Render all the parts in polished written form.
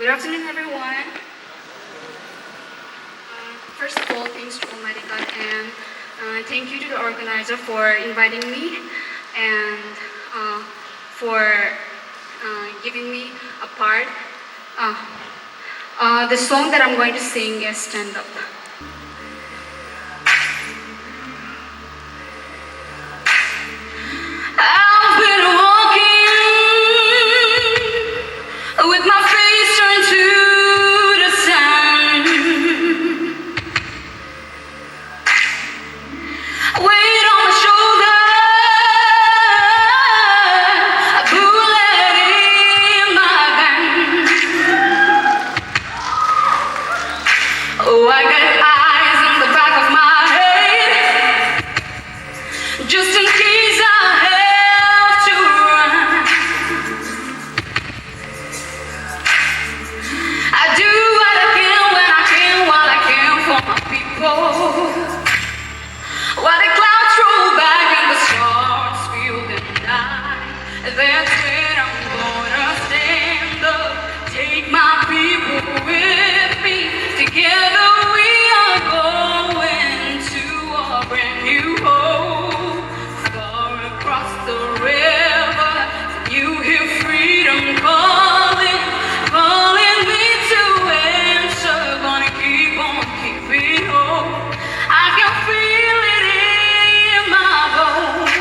Good afternoon, everyone. First of all, thanks to Almighty God, and thank you to the organizer for inviting me and for giving me a part. The song that I'm going to sing is Stand Up. I've been walking with my face turned to the sun. Weight on my shoulder, a bullet in my gun. Oh, I got eyes in the back of my head, just in case I have to run. I do what I can when I can, while I can for my people. While the clouds roll back and the stars fill the night, that's when I'm gonna stand up, take my people with me. Together we are going to a brand new home, far across the river. You hear freedom calling, calling me to answer. Gonna keep on keeping hope. I can feel it in my bones.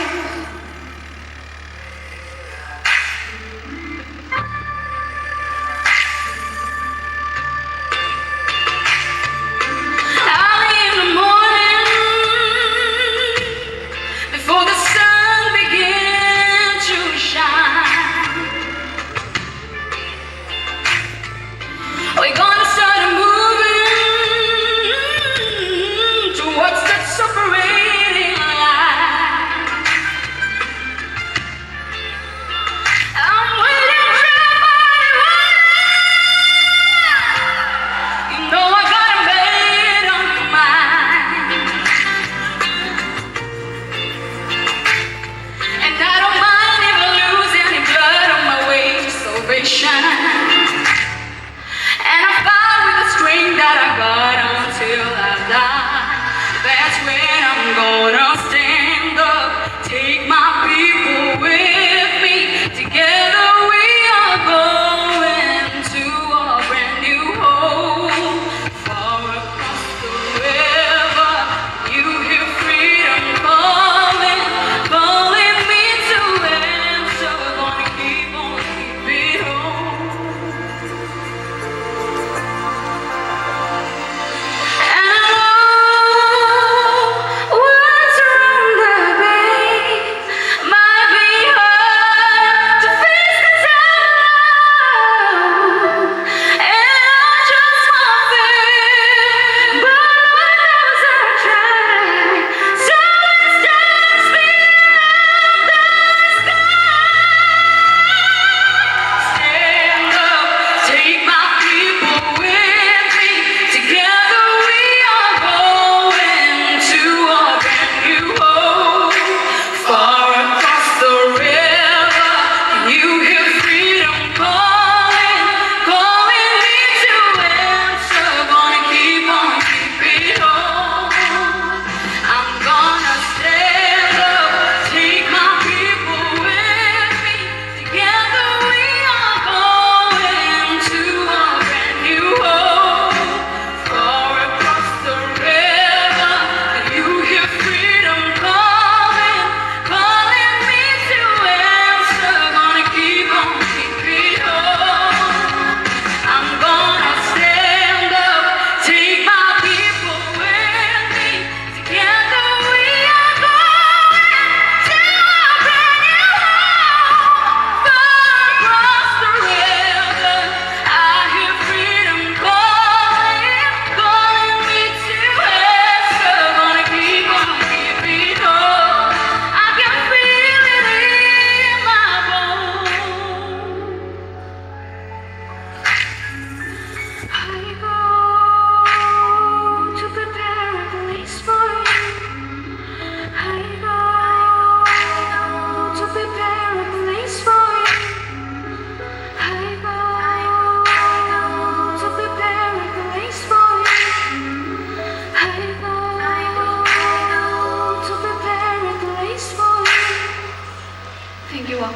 Thank you all.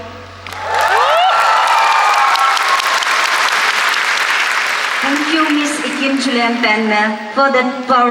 Thank you, Miss Ikim Julian Penma, for that powerful